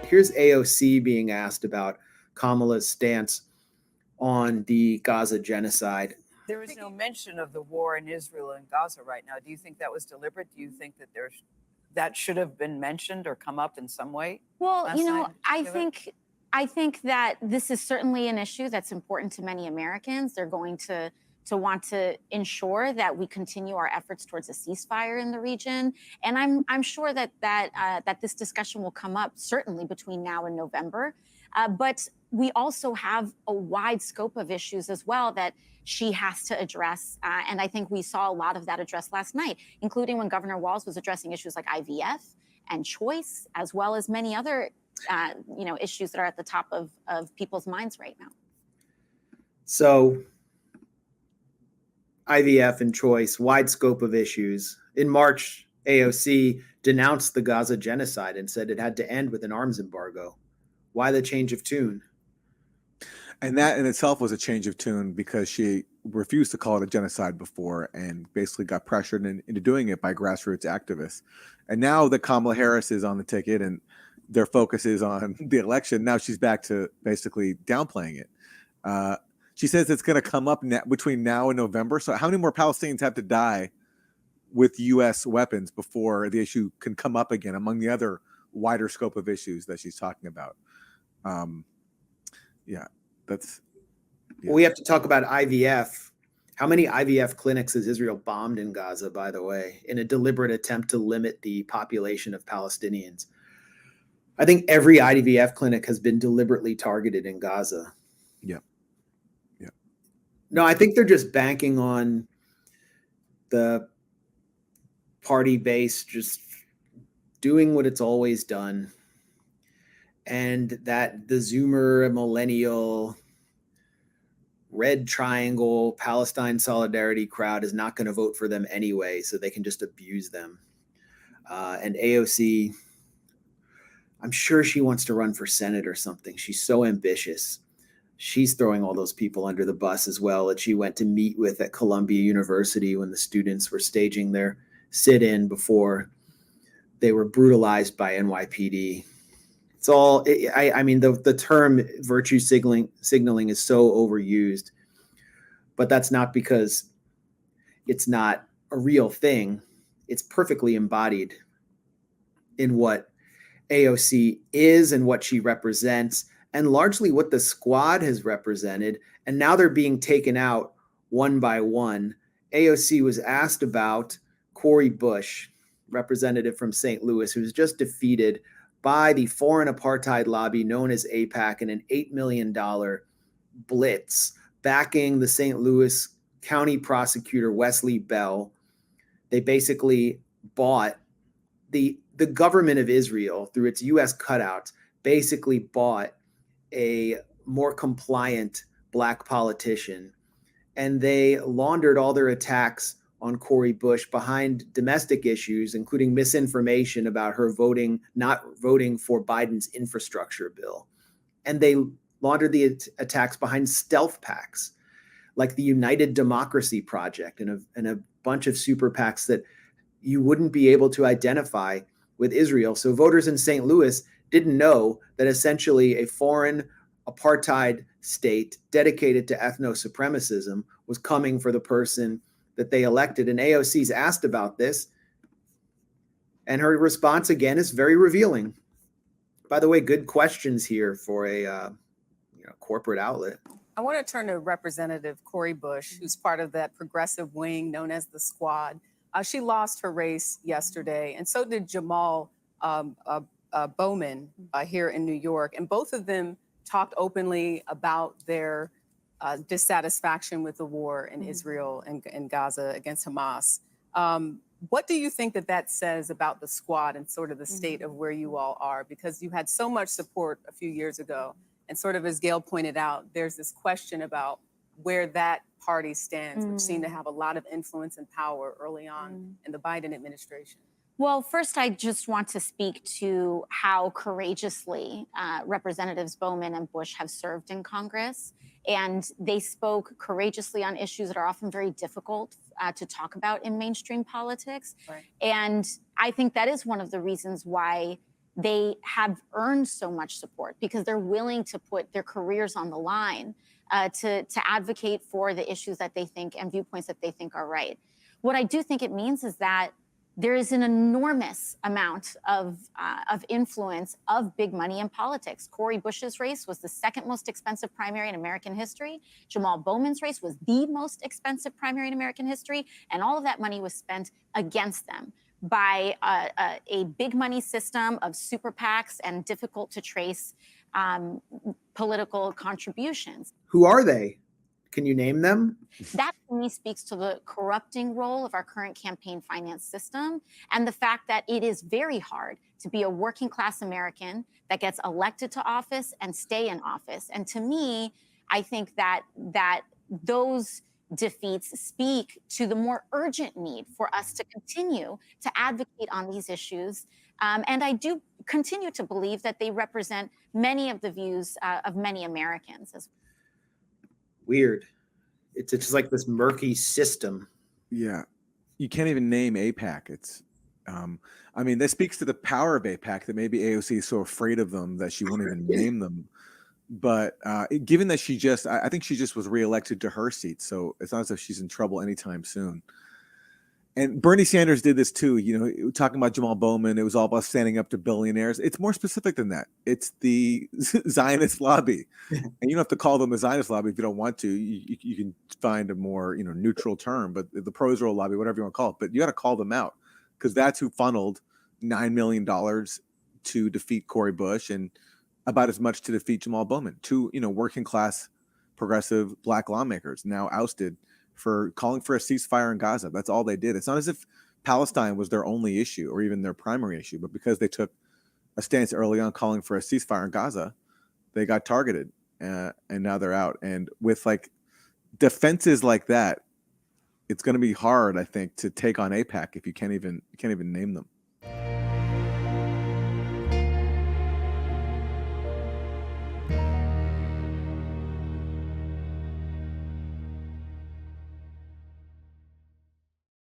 Here's AOC being asked about Kamala's stance on the Gaza genocide. There is no mention of the war in Israel and Gaza right now. Do you think that was deliberate? Do you think that that should have been mentioned or come up in some way? Well, I think that this is certainly an issue that's important to many Americans. They're going to want to ensure that we continue our efforts towards a ceasefire in the region, and I'm sure that this discussion will come up certainly between now and November. But we also have a wide scope of issues as well that she has to address, and I think we saw a lot of that addressed last night, including when Governor Walz was addressing issues like IVF and choice, as well as many other issues that are at the top of people's minds right now. So IVF and choice, wide scope of issues. In March, AOC denounced the Gaza genocide and said it had to end with an arms embargo. Why the change of tune? And that in itself was a change of tune because she refused to call it a genocide before and basically got pressured into doing it by grassroots activists. And now that Kamala Harris is on the ticket and their focus is on the election, now she's back to basically downplaying it. She says it's going to come up between now and November. So how many more Palestinians have to die with U.S. weapons before the issue can come up again among the other wider scope of issues that she's talking about? We have to talk about IVF. How many IVF clinics has Israel bombed in Gaza, by the way, in a deliberate attempt to limit the population of Palestinians? I think every IVF clinic has been deliberately targeted in Gaza. Yeah. No, I think they're just banking on the party base just doing what it's always done. And that the Zoomer millennial red triangle Palestine solidarity crowd is not going to vote for them anyway, so they can just abuse them. And AOC, I'm sure she wants to run for Senate or something. She's so ambitious. She's throwing all those people under the bus as well that she went to meet with at Columbia University when the students were staging their sit-in before they were brutalized by NYPD. It's all, the term virtue signaling is so overused, but that's not because it's not a real thing. It's perfectly embodied in what AOC is and what she represents, and largely what the squad has represented. And now they're being taken out one by one. AOC was asked about Cori Bush, representative from St. Louis, who was just defeated by the foreign apartheid lobby known as AIPAC in an $8 million blitz backing the St. Louis County prosecutor Wesley Bell. They basically bought the government of Israel through its U.S. cutouts, basically bought a more compliant black politician, and they laundered all their attacks on Cori Bush behind domestic issues, including misinformation about her not voting for Biden's infrastructure bill. And they laundered the attacks behind stealth PACs, like the United Democracy Project and a bunch of super PACs that you wouldn't be able to identify with Israel. So voters in St. Louis didn't know that essentially a foreign apartheid state dedicated to ethno-supremacism was coming for the person that they elected. And AOC's asked about this, and her response again is very revealing. By the way, good questions here for a corporate outlet. I want to turn to Representative Cori Bush, who's part of that progressive wing known as the Squad. She lost her race yesterday, and so did Jamal Bowman here in New York. And both of them talked openly about their dissatisfaction with the war in Israel and Gaza against Hamas. What do you think that says about the Squad and sort of the state of where you all are? Because you had so much support a few years ago. And sort of as Gail pointed out, there's this question about where that party stands, which seemed to have a lot of influence and power early on in the Biden administration. Well, first, I just want to speak to how courageously Representatives Bowman and Bush have served in Congress. And they spoke courageously on issues that are often very difficult to talk about in mainstream politics. Right. And I think that is one of the reasons why they have earned so much support because they're willing to put their careers on the line to advocate for the issues that they think and viewpoints that they think are right. What I do think it means is that there is an enormous amount of influence of big money in politics. Cori Bush's race was the second most expensive primary in American history. Jamal Bowman's race was the most expensive primary in American history. And all of that money was spent against them by a big money system of super PACs and difficult to trace political contributions. Who are they? Can you name them? That to me speaks to the corrupting role of our current campaign finance system and the fact that it is very hard to be a working class American that gets elected to office and stay in office. And to me, I think that those defeats speak to the more urgent need for us to continue to advocate on these issues. And I do continue to believe that they represent many of the views of many Americans as well. Weird. It's just like this murky system. Yeah. You can't even name AIPAC. It's, I mean, that speaks to the power of AIPAC that maybe AOC is so afraid of them that she won't even name them. But given that I think she just was reelected to her seat. So it's not as if she's in trouble anytime soon. And Bernie Sanders did this too, you know, talking about Jamal Bowman. It was all about standing up to billionaires. It's more specific than that. It's the Zionist lobby. And you don't have to call them a Zionist lobby if you don't want to. You can find a more, neutral term, but the pro-Israel lobby, whatever you want to call it. But you got to call them out because that's who funneled $9 million to defeat Cori Bush and about as much to defeat Jamal Bowman. Two, working class, progressive black lawmakers now ousted for calling for a ceasefire in Gaza. That's all they did. It's not as if Palestine was their only issue or even their primary issue, but because they took a stance early on calling for a ceasefire in Gaza, they got targeted and now they're out. And with defenses like that, it's going to be hard, I think, to take on AIPAC if you can't even name them.